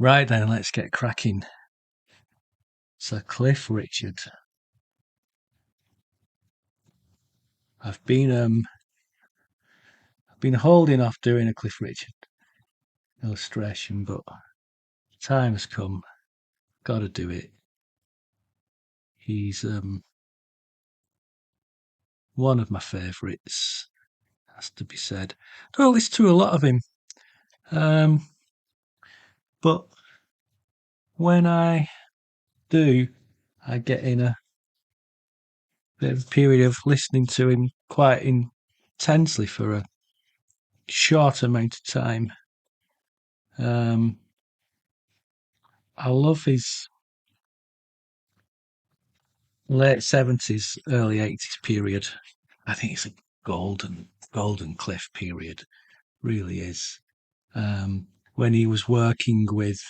Right then, let's get cracking. So Cliff Richard. I've been holding off doing a Cliff Richard illustration, but time has come. Got to do it. He's one of my favourites, has to be said. I don't listen to a lot of him, um, but when I do, I get in a bit of a period of listening to him quite intensely for a short amount of time. I love his late 70s, early 80s period. I think it's a golden Cliff period, really is. When he was working with,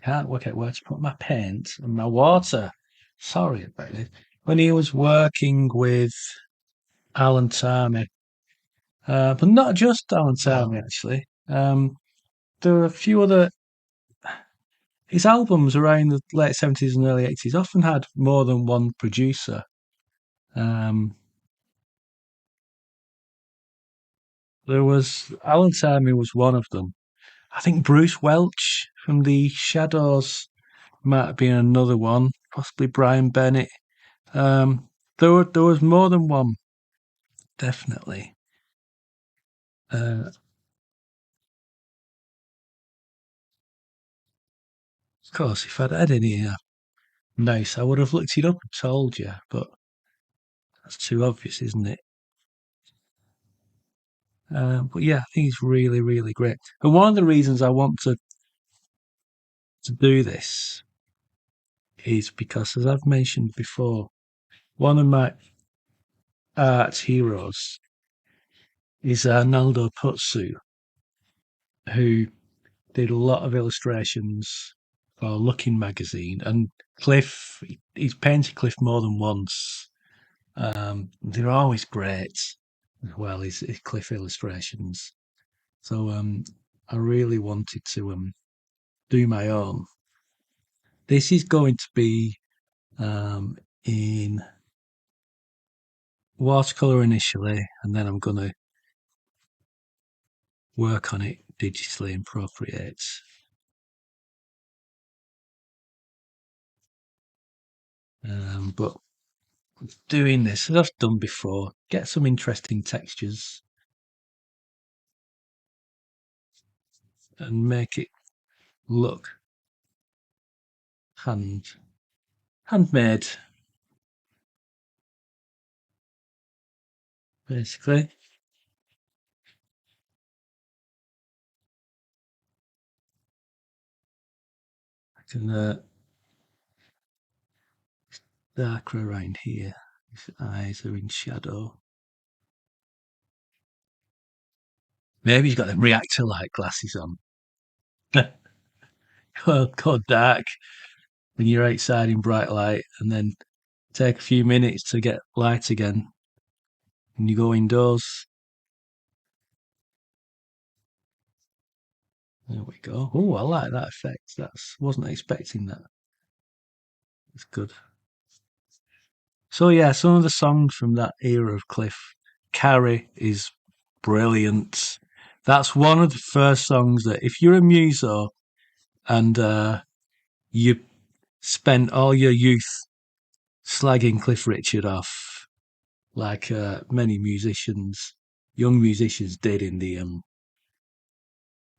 can't work out where to put my paint and my water. Sorry about this. When he was working with Alan Tarmy, but not just Alan Tarmy, actually. There were a few other. His albums around the late 70s and early 80s often had more than one producer. There was Alan Tarmy was one of them. I think Bruce Welch from the Shadows might have been another one, possibly Brian Bennett. There was more than one, definitely. Of course, if I'd had any nice, I would have looked it up and told you, but that's too obvious, isn't it? But yeah, I think it's really, really great. And one of the reasons I want to do this is because, as I've mentioned before, one of my art heroes is Arnaldo Putzu, who did a lot of illustrations for Looking magazine. And Cliff, he's painted Cliff more than once. They're always great as well, his Cliff illustrations. So I really wanted to do my own. This is going to be in watercolour initially, and then I'm going to work on it digitally in Procreate. But doing this, as I've done before, get some interesting textures and make it look handmade, basically. I can darker around here. His eyes are in shadow. Maybe he's got them reactor light glasses on. Go dark when you're outside in bright light, and then take a few minutes to get light again, and you go indoors. There we go. Oh, I like that effect. Wasn't expecting that. It's good. So yeah, some of the songs from that era of Cliff. Carrie is brilliant. That's one of the first songs that, if you're a muso and you spent all your youth slagging Cliff Richard off, like many musicians, young musicians did in the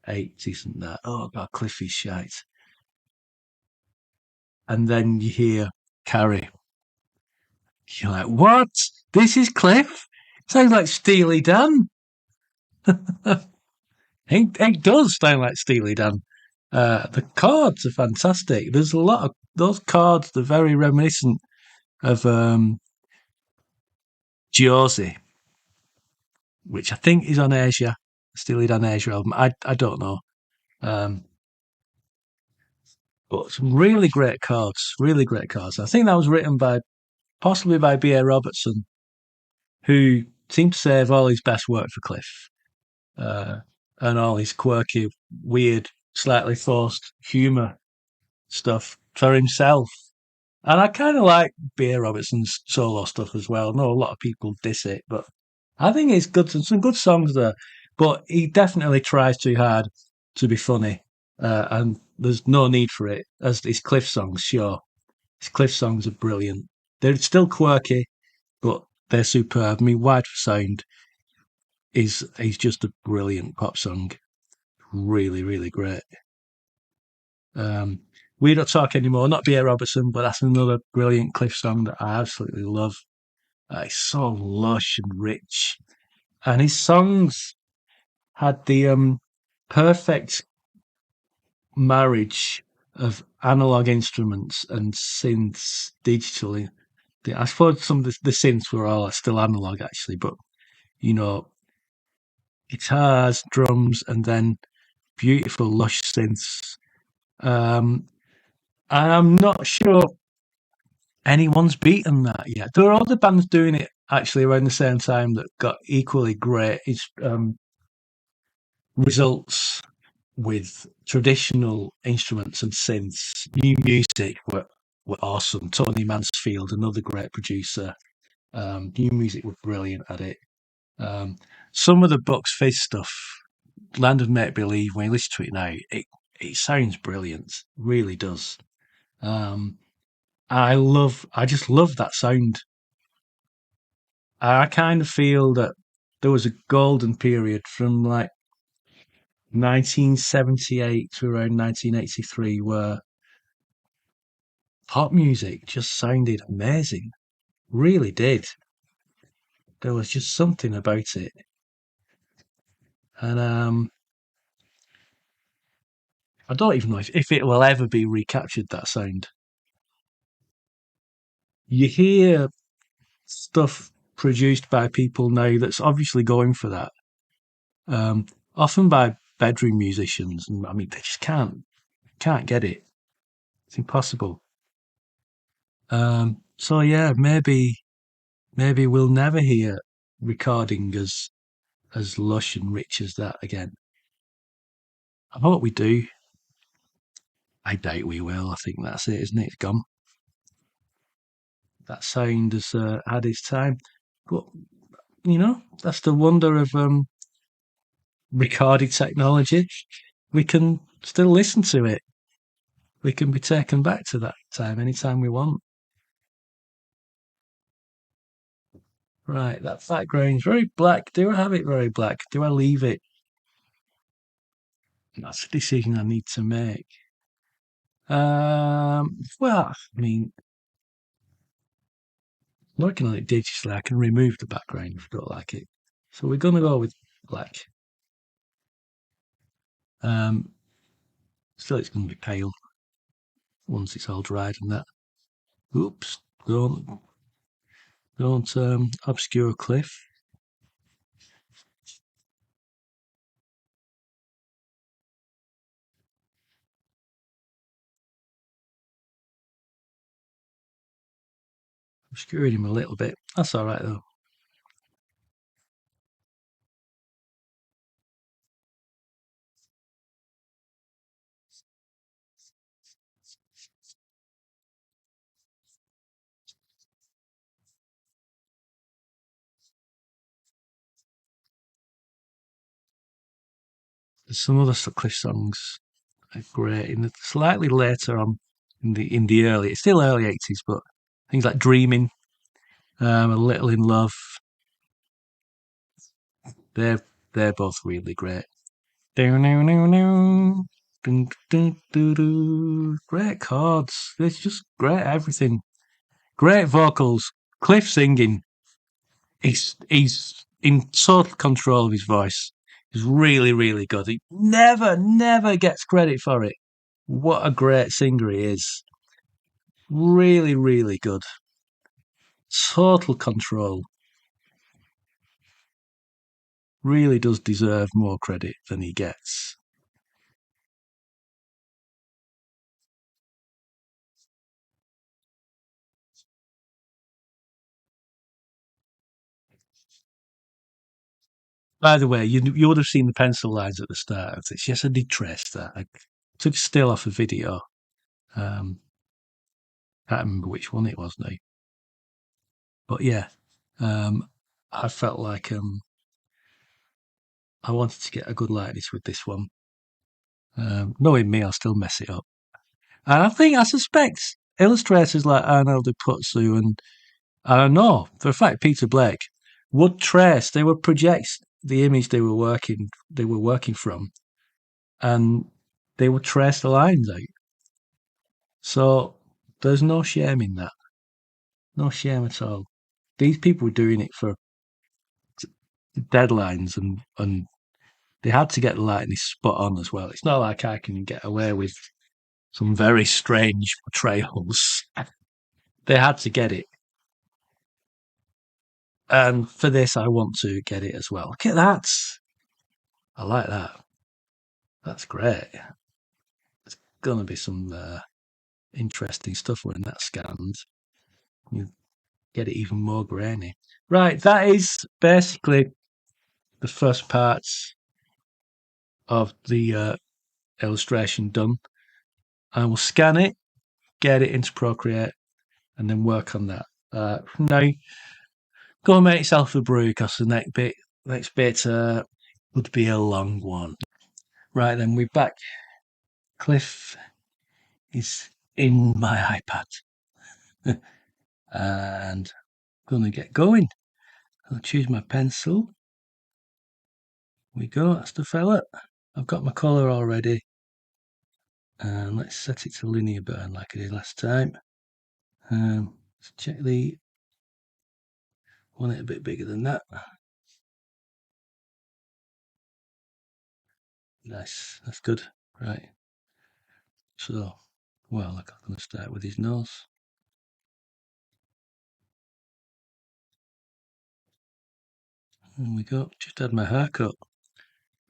80s and that. Oh God, Cliff is shite. And then you hear Carrie. You're like, what? This is Cliff? Sounds like Steely Dan. It does sound like Steely Dan. The chords are fantastic. There's a lot of those chords. They're very reminiscent of Josie, which I think is on Asia, Steely Dan Asia album. I don't know. Um, but some really great chords. Really great chords. I think that was written by possibly by B.A. Robertson, who seemed to save all his best work for Cliff, uh, and all his quirky, weird slightly forced humour stuff for himself. And I kind of like Beer Robertson's solo stuff as well. I know a lot of people diss it, but I think it's good. Some good songs there, but he definitely tries too hard to be funny, and there's no need for it. As his Cliff songs, sure, his Cliff songs are brilliant. They're still quirky, but they're superb. I mean, Wide for Sound is just a brilliant pop song. Really, really great. Um, we Don't Talk Anymore, not Beer Robertson, but that's another brilliant Cliff song that I absolutely love. It's so lush and rich, and his songs had the perfect marriage of analog instruments and synths digitally. I suppose some of the synths were all still analog actually, but you know, guitars, drums, and then beautiful lush synths. Um, and I'm not sure anyone's beaten that yet. There are other bands doing it actually around the same time that got equally great results with traditional instruments and synths. New music were awesome. Tony Mansfield, another great producer. New music were brilliant at it. Um, some of the Bucks Fizz stuff, Land of Make Believe, when you listen to it now, it sounds brilliant. Really does. Um, I just love that sound. I kind of feel that there was a golden period from like 1978 to around 1983 where pop music just sounded amazing. Really did. There was just something about it. And I don't even know if it will ever be recaptured, that sound. You hear stuff produced by people now that's obviously going for that. Often by bedroom musicians. And I mean, they just can't get it. It's impossible. So yeah, maybe we'll never hear recording as lush and rich as that again. I hope we do. I doubt we will. I think that's it, isn't it? It's gone. That sound has had its time, but that's the wonder of recorded technology. We can still listen to it. We can be taken back to that time anytime we want. Right, that background's very black. Do I have it very black? Do I leave it? That's a decision I need to make. Well, I mean, working on it digitally, I can remove the background if I don't like it. So we're going to go with black. Um, Still, it's going to be pale once it's all dried and that. Oops, don't obscure Cliff. Obscured him a little bit. That's all right though. There's some other Cliff songs are great. In the slightly later on, in the early, it's still early '80s, but things like Dreaming, A Little in Love, they're they're both really great. Great chords. It's just great everything. Great vocals. Cliff singing. He's in total control of his voice. He's really, really good. He never gets credit for it. What a great singer he is. Really, really good. Total control. Really does deserve more credit than he gets. By the way, you would have seen the pencil lines at the start of this. Yes, I did trace that. I took a still off a video. Can't remember which one it was now, but yeah, um, I felt like I wanted to get a good likeness with this one. Knowing me, I'll still mess it up, and I suspect illustrators like Arnaldo Putzu and I don't know for a fact Peter Blake would trace. They would project the image they were working from, and they would trace the lines out. So there's no shame in that. No shame at all. These people were doing it for deadlines and they had to get the likeness spot on as well. It's not like I can get away with some very strange portrayals. They had to get it. And for this, I want to get it as well. Look at that. I like that. That's great. There's going to be some interesting stuff when that scans. You get it even more grainy. Right, that is basically the first parts of the illustration done. I will scan it, get it into Procreate, and then work on that. Now, go and make yourself a brew because the next bit would be a long one. Right then, we're back. Cliff is in my iPad, and I'm gonna get going. I'll choose my pencil. We go. That's the fella. I've got my colour already, and let's set it to linear burn like I did last time. Let's check the want it a bit bigger than that. Nice, that's good. Right. So, well, I'm going to start with his nose. There we go. Just had my haircut.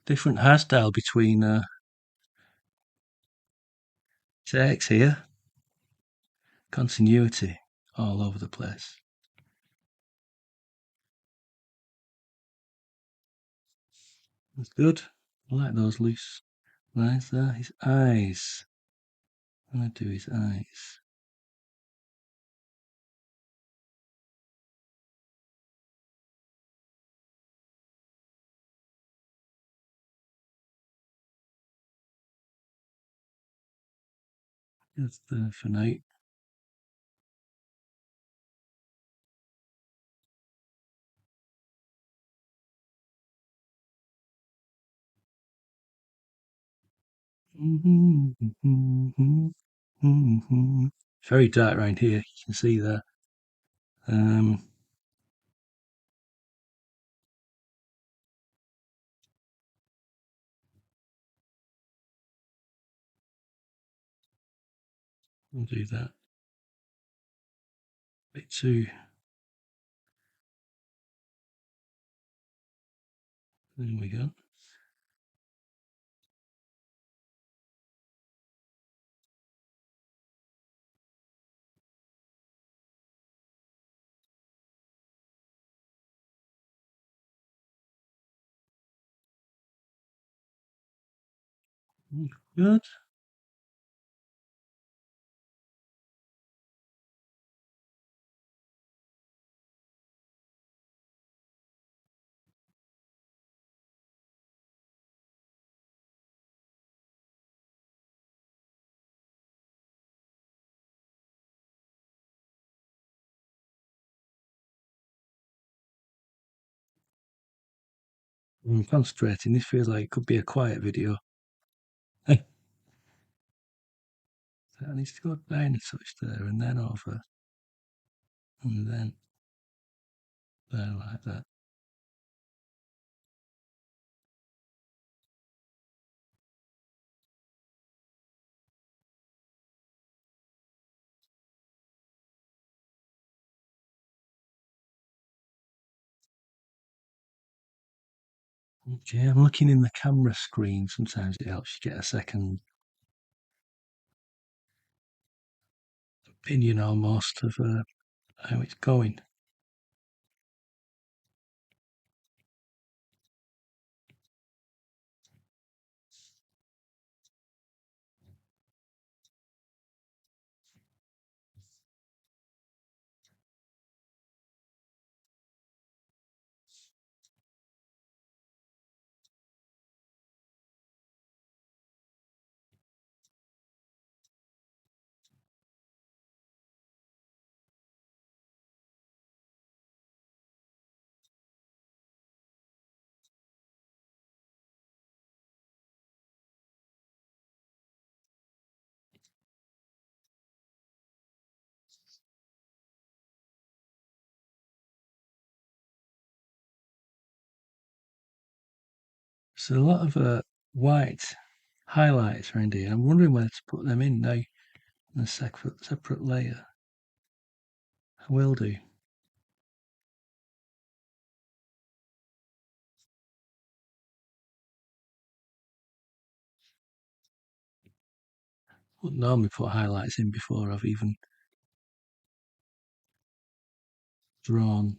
Different hairstyle between takes here. Continuity all over the place. That's good. I like those loose lines there. His eyes. I'm going to do his eyes. That's there for now. It's very dark around here. You can see that. I'll do that. Bit too. There we go. Good. I'm concentrating. This feels like it could be a quiet video. So I need to go down a touch there and then over. And then there like that. Okay, I'm looking in the camera screen. Sometimes it helps you get a second opinion almost of how it's going. So a lot of white highlights around here. I'm wondering where to put them in now in a separate layer. I will do. Wouldn't normally put highlights in before I've even drawn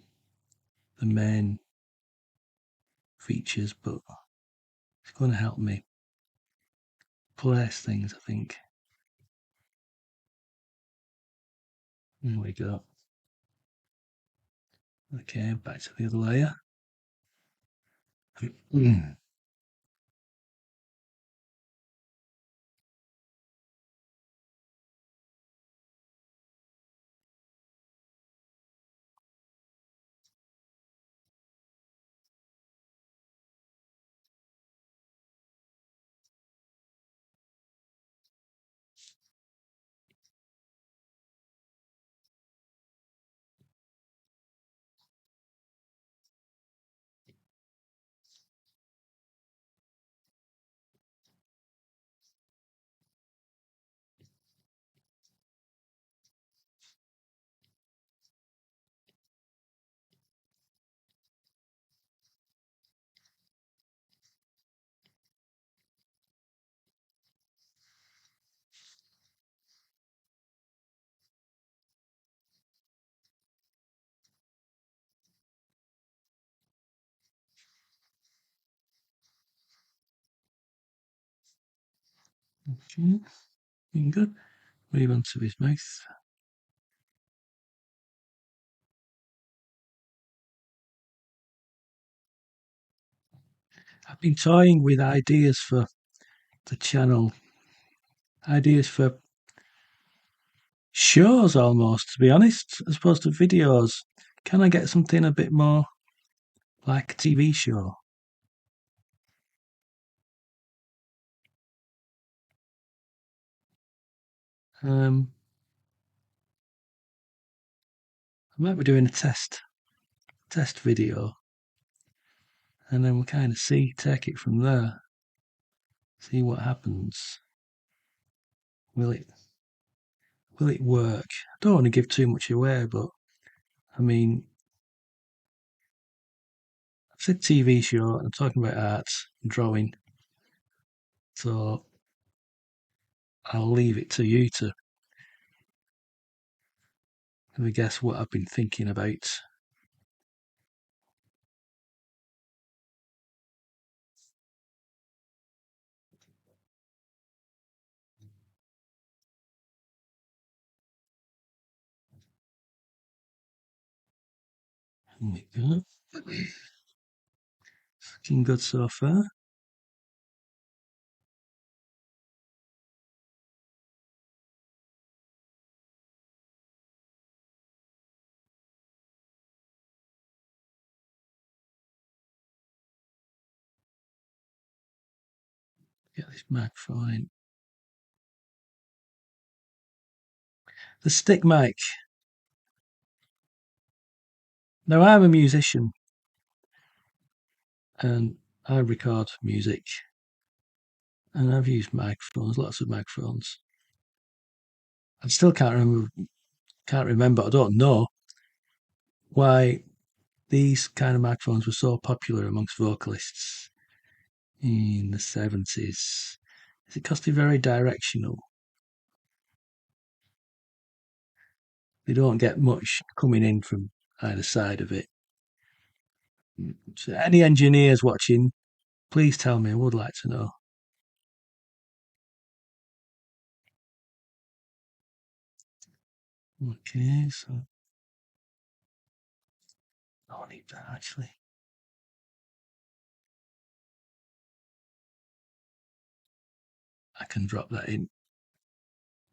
the main features, but it's going to help me place things, I think. There we go. Okay, back to the other layer. Okay, looking good. Move on to his mouth. I've been toying with ideas for the channel, ideas for shows almost, to be honest, as opposed to videos. Can I get something a bit more like a TV show? I might be doing a test video, and then we'll kind of take it from there, see what happens. Will it work? I don't want to give too much away, but I mean, I've said TV show, and I'm talking about art, drawing, so I'll leave it to you to have a guess what I've been thinking about. Here we go. Looking good so far. Get this microphone in. The stick mic. Now, I'm a musician and I record music, and I've used microphones, lots of microphones. I still can't remember, I don't know why these kind of microphones were so popular amongst vocalists in the 70s. Is it because they're very directional? They don't get much coming in from either side of it. So any engineers watching, please tell me, I would like to know. Okay, so I don't need that actually. I can drop that in.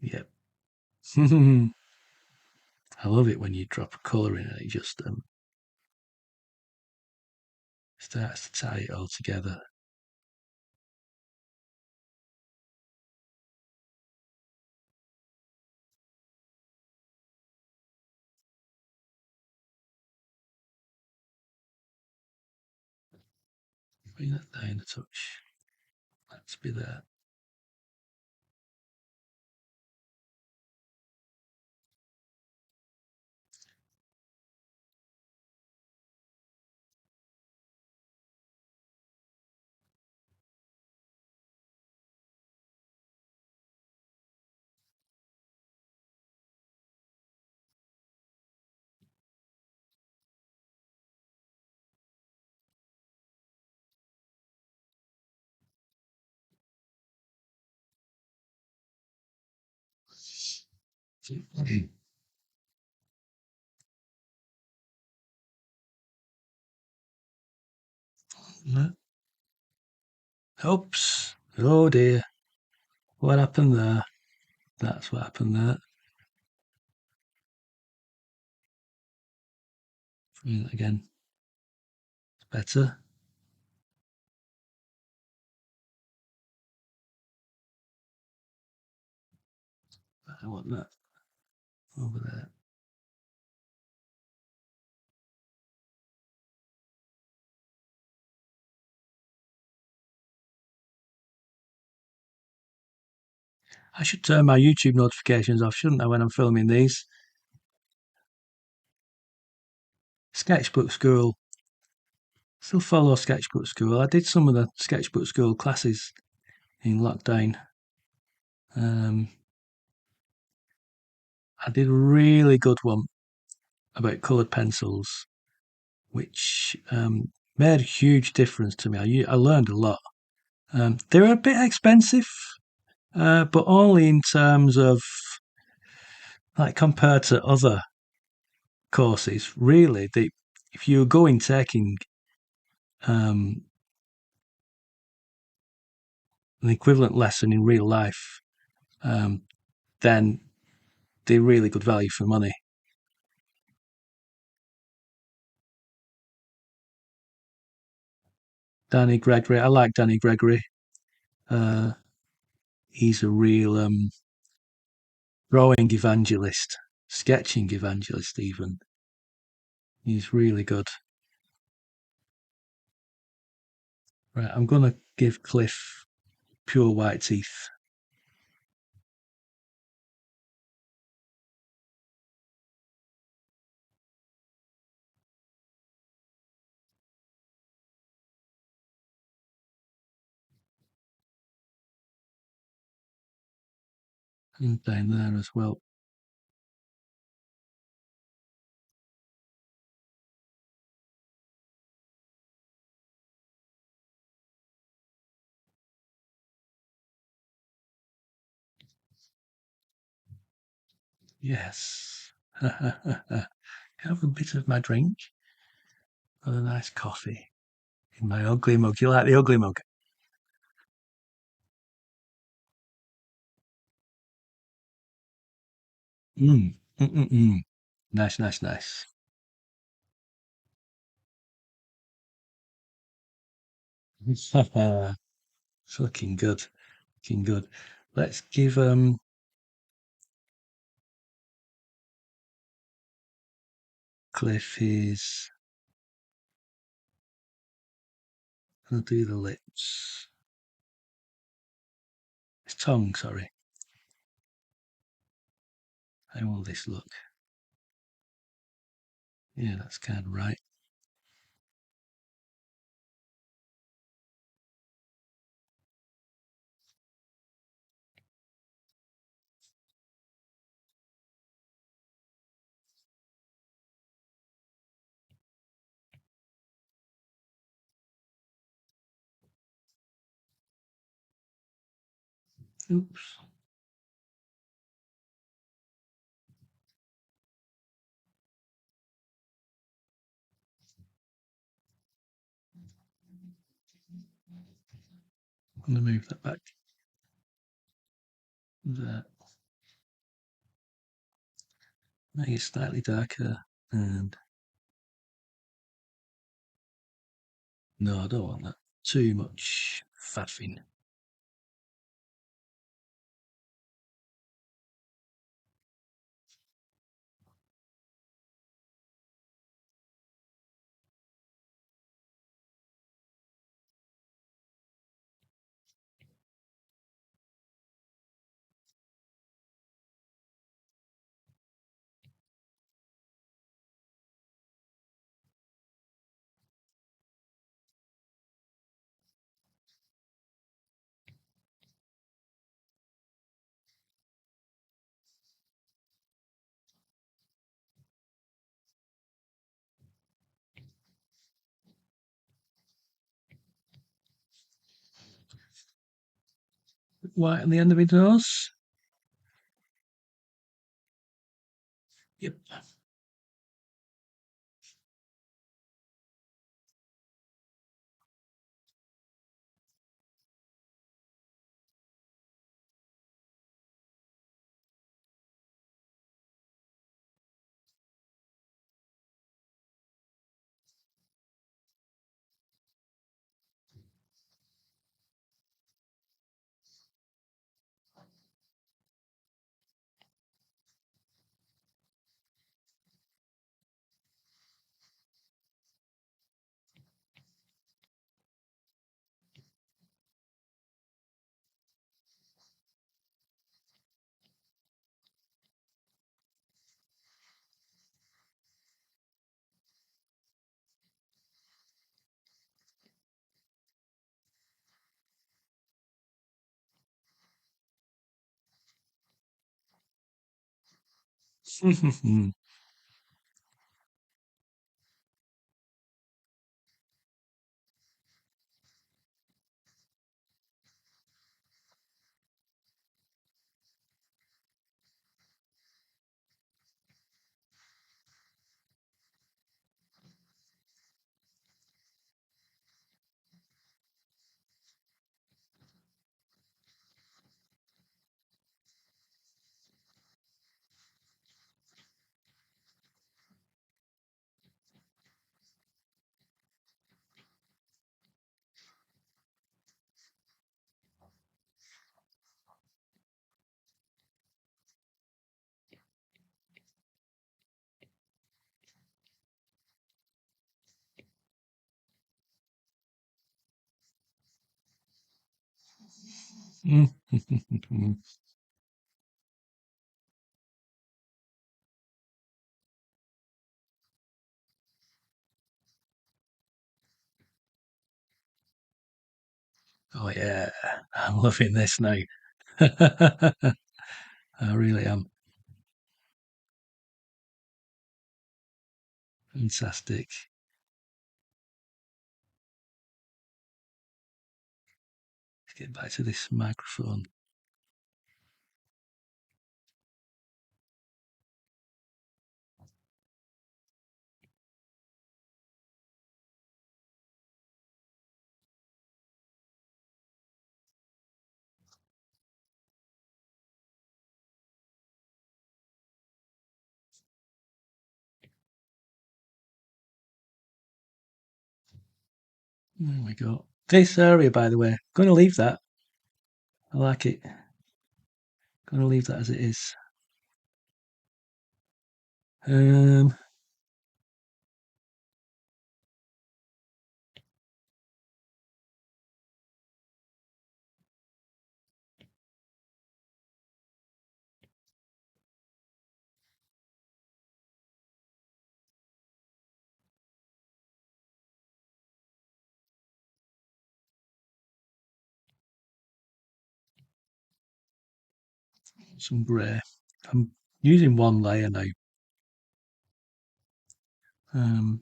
Yep. I love it when you drop a colour in and it just starts to tie it all together. Bring that down a touch. Let's be there. Oops. Oh dear. What happened there? That's what happened there. Try that again. It's better. I want that over there. I should turn my YouTube notifications off, shouldn't I, when I'm filming these? Sketchbook school. Still follow sketchbook school. I did some of the sketchbook school classes in lockdown. I did a really good one about coloured pencils, which made a huge difference to me. I learned a lot. They were a bit expensive, but only in terms of like compared to other courses. Really, if you were going taking um, an equivalent lesson in real life, um, then they're really good value for money. Danny Gregory, I like Danny Gregory. Uh, he's a real drawing evangelist, sketching evangelist, even. He's really good. Right, I'm going to give Cliff pure white teeth. And down there as well. Yes. Have a bit of my drink. Got a nice coffee in my ugly mug. You like the ugly mug? Mm. Mm-mm-mm. Nice, nice, nice. It's looking good. Looking good. Let's give Cliff his. I'll do the lips. His tongue, sorry. How will this look? Yeah, that's kind of right. Oops. I'm going to move that back there. Make it slightly darker. And no, I don't want that. Too much faffing. white on the end of his nose. Yep. Oh yeah, I'm loving this now. I really am. Fantastic. Let's get back to this microphone. There we go. This area, by the way, going to leave that. I like it. Going to leave that as it is. Um, some grey. I'm using one layer now. Um,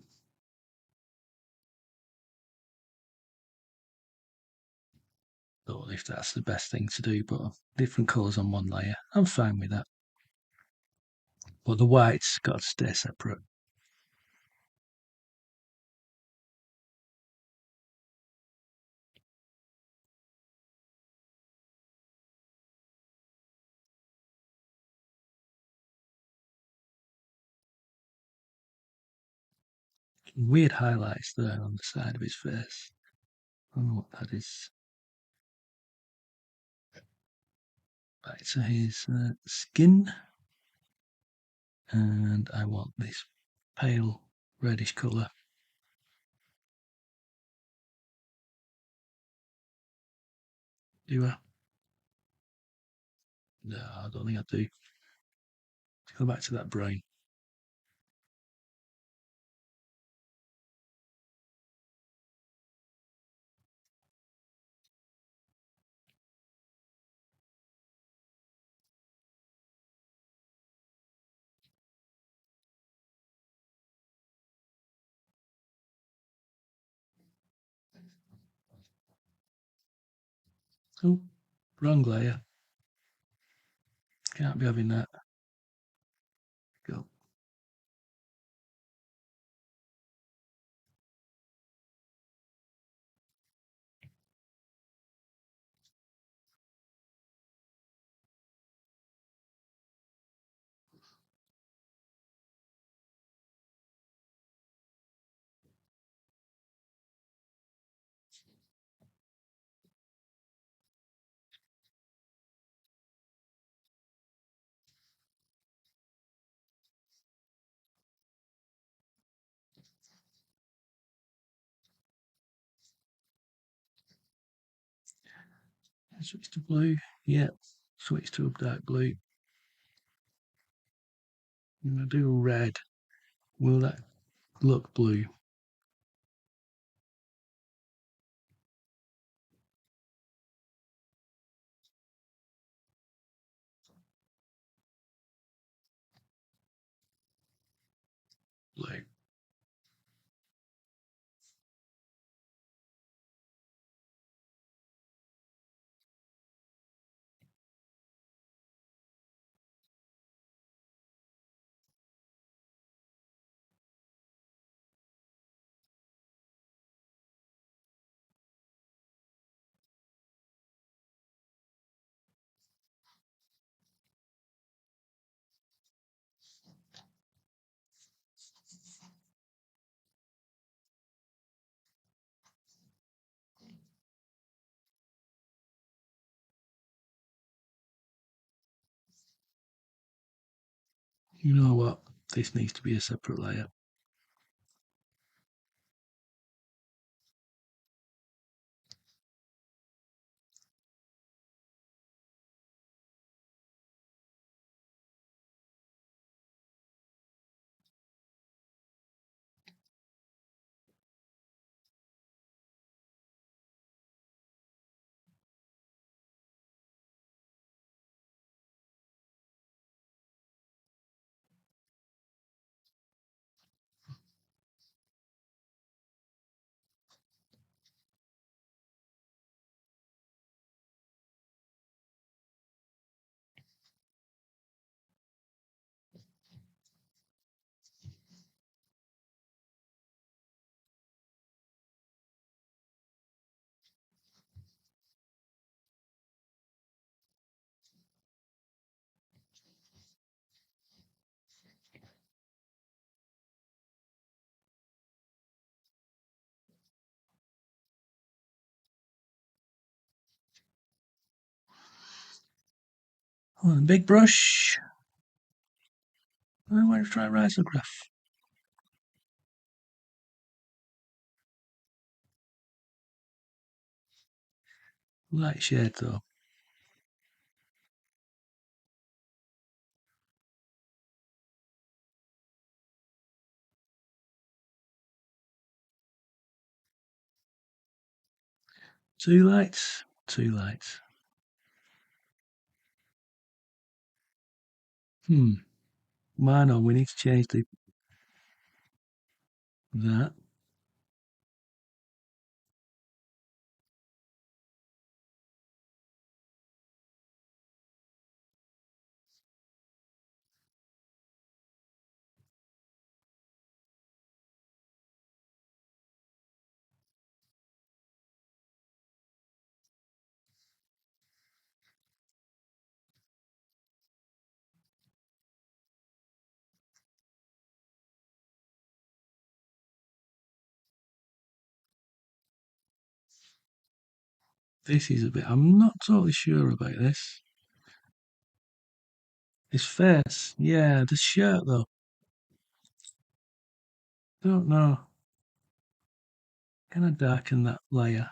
don't know if that's the best thing to do, but different colours on one layer. I'm fine with that. But the white's got to stay separate. Weird highlights there on the side of his face. I don't know what that is. Back to his skin. And I want this pale reddish colour. Do I? No, I don't think I do. Let's go back to that brown. Oh, Wrong layer. Can't be having that. Go. Switch to blue. Yep. Switch to a dark blue. I'm going to do red. Will that look blue? Blue. You know what? This needs to be a separate layer. Oh, big brush. I want to try risograph. Light shade though. Two lights. Two lights. Minor, we need to change that. This is a bit. I'm not totally sure about this. His face, yeah. The shirt though. Don't know. Can I darken that layer?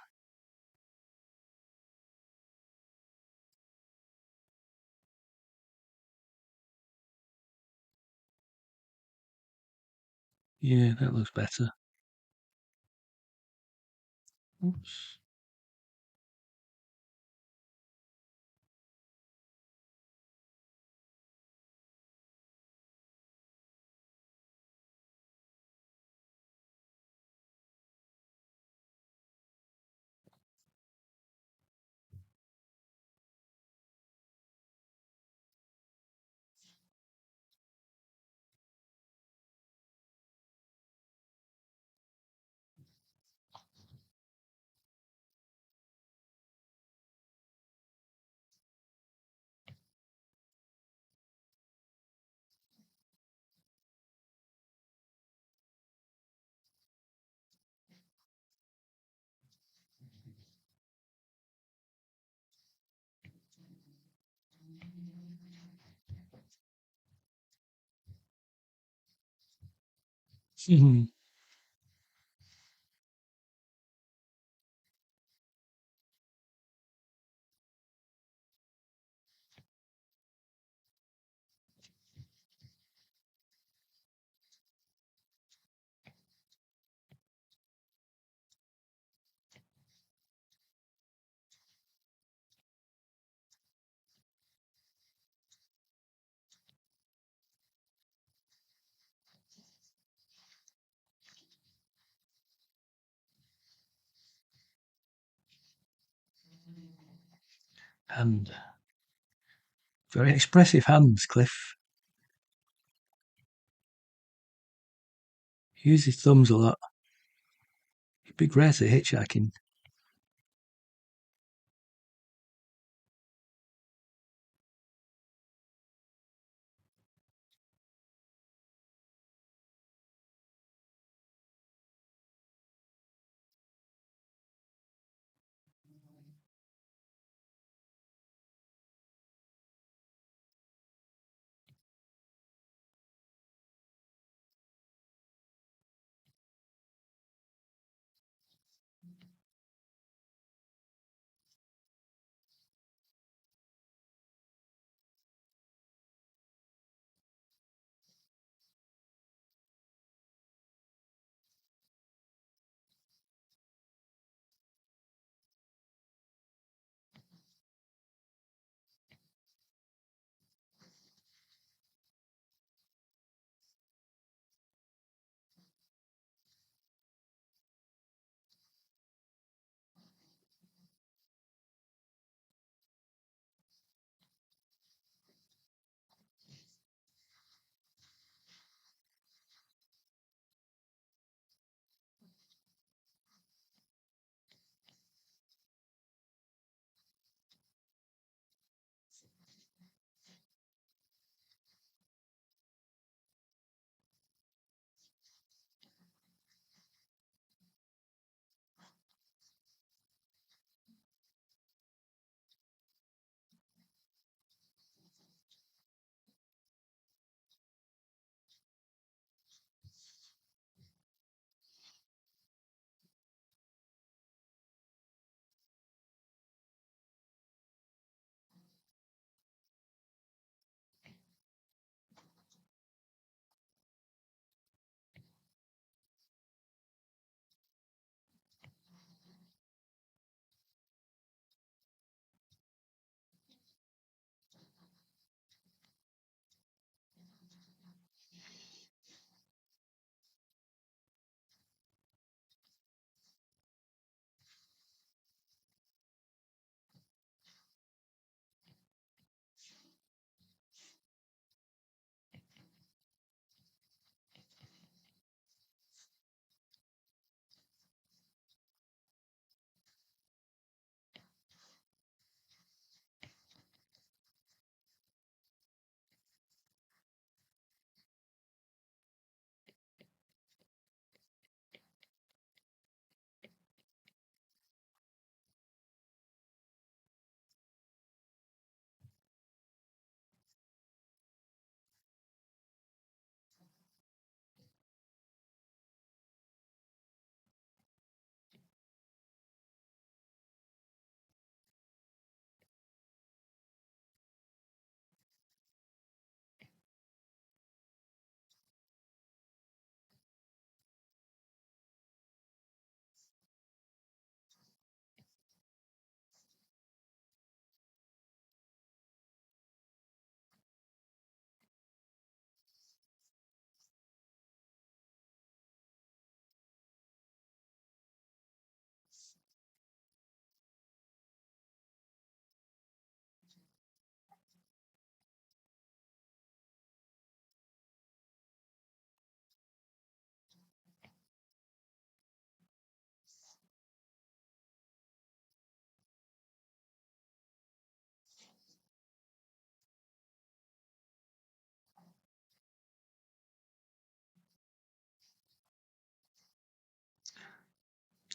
Yeah, that looks better. Oops. Mhm. And very expressive hands, Cliff. He uses his thumbs a lot. He'd be great at hitchhiking.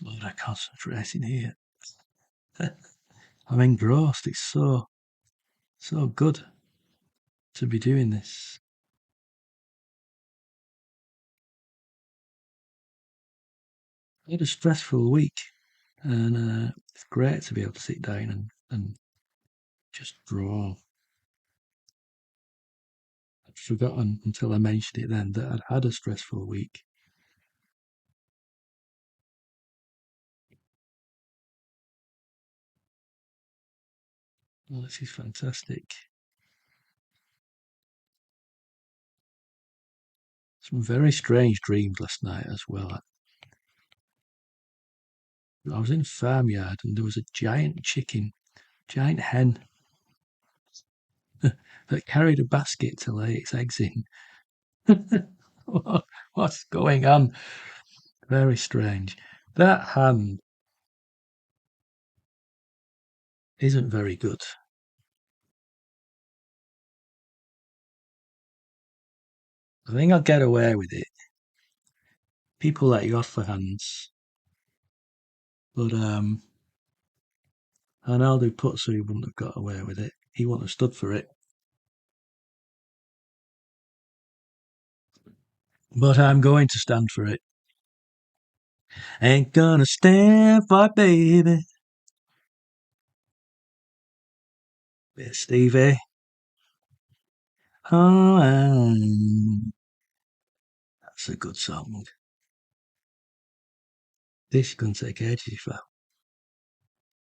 Lord, I concentrating here. I'm engrossed. It's so So good to be doing this. I had a stressful week, and it's great to be able to sit down and just draw. I'd forgotten until I mentioned it then that I'd had a stressful week. Oh, this is fantastic. Some very strange dreams last night as well. I was in a farmyard and there was a giant chicken, giant hen, that carried a basket to lay its eggs in. What's going on? Very strange. That hand isn't very good. I think I'll get away with it. People let you off for hands, but Arnaldo Putzu wouldn't have got away with it. He wouldn't have stood for it. But I'm going to stand for it. Ain't gonna stand for it, baby. Bit of Stevie. Oh, that's a good song. This is going to take ages if I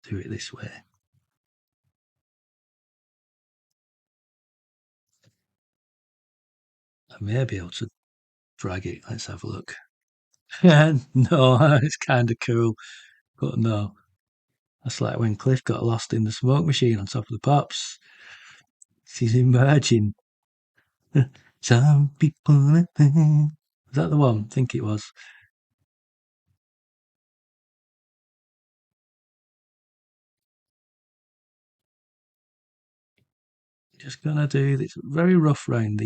do it this way. I may be able to drag it. Let's have a look. No, it's kind of cool, but no. That's like when Cliff got lost in the smoke machine on top of the pops. She's emerging. Some people. Is that the one? I think it was. Just gonna do this very rough round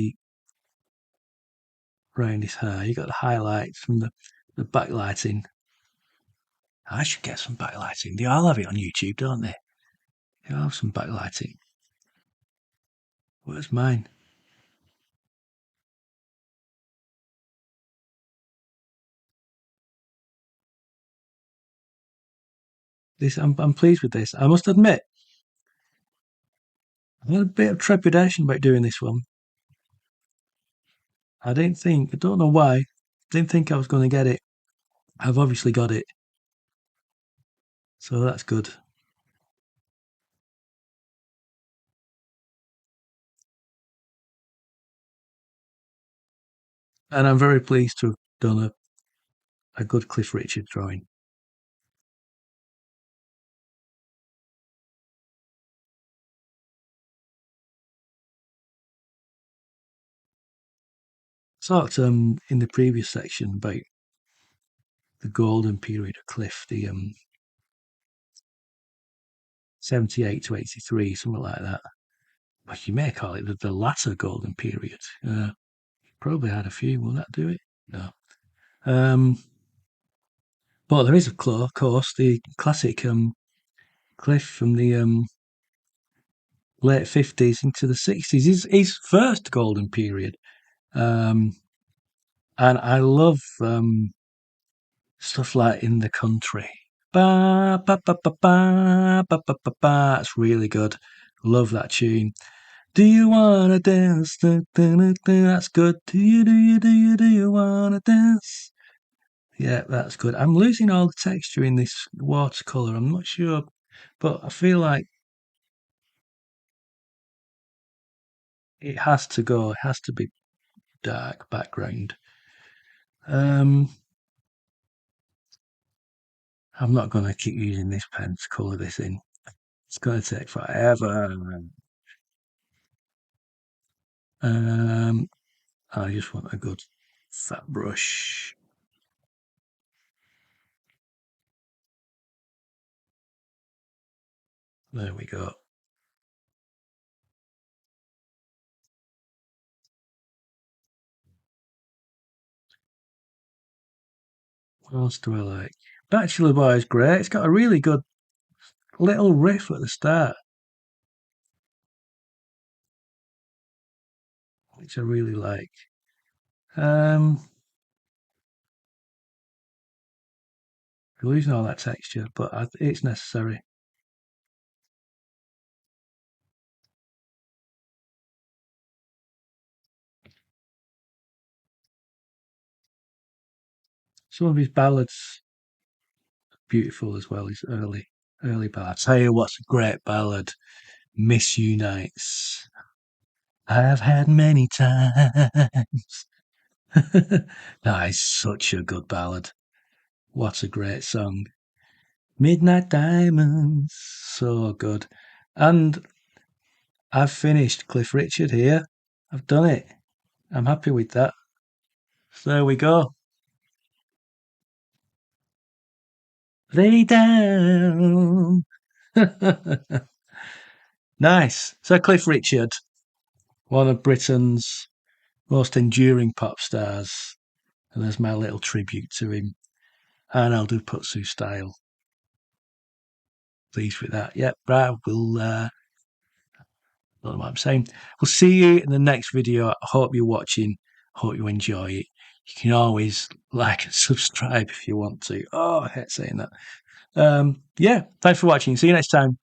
his hair. You got the highlights from the backlighting. I should get some backlighting. They all have it on YouTube, don't they? They all have some backlighting. Where's mine? I'm pleased with this. I must admit, I had a bit of trepidation about doing this one. I don't know why, didn't think I was going to get it. I've obviously got it, so that's good. And I'm very pleased to have done a good Cliff Richard drawing. Talked in the previous section about the golden period of Cliff, the 78 to 83, something like that. But you may call it the latter golden period. Probably had a few. Will that do it? No. Um, but there is, of course, the classic Cliff from the late 50s into the 60s. His first golden period. Um, and I love stuff like In the Country. Ba, ba, ba, ba, ba, ba, ba, ba, ba. That's really good. Love that tune. Do you wanna dance? Da, da, da, da. That's good. Do you wanna dance? Yeah, that's good. I'm losing all the texture in this watercolour. I'm not sure, but I feel like it has to go. It has to be dark background. Um, I'm not going to keep using this pen to colour this in. It's going to take forever. Um, I just want a good fat brush. There we go. What else do I like? Bachelor Boy is great. It's got a really good little riff at the start. which I really like. We're losing all that texture, but it's necessary. Some of his ballads beautiful as well. His early ballads. Tell you what's a great ballad. Miss You Nights. I've had many times. That is such a good ballad. What a great song. Midnight Diamonds. So good. And I've finished Cliff Richard here. I've done it. I'm happy with that. So there we go. Lay down. Nice. So Cliff Richard, one of Britain's most enduring pop stars. And there's my little tribute to him. Arnaldo Putzu style. Pleased with that. Yep, right. We'll don't know what I'm saying. We'll see you in the next video. I hope you're watching. Hope you enjoy it. You can always like and subscribe if you want to. Oh, I hate saying that. Yeah, thanks for watching. See you next time.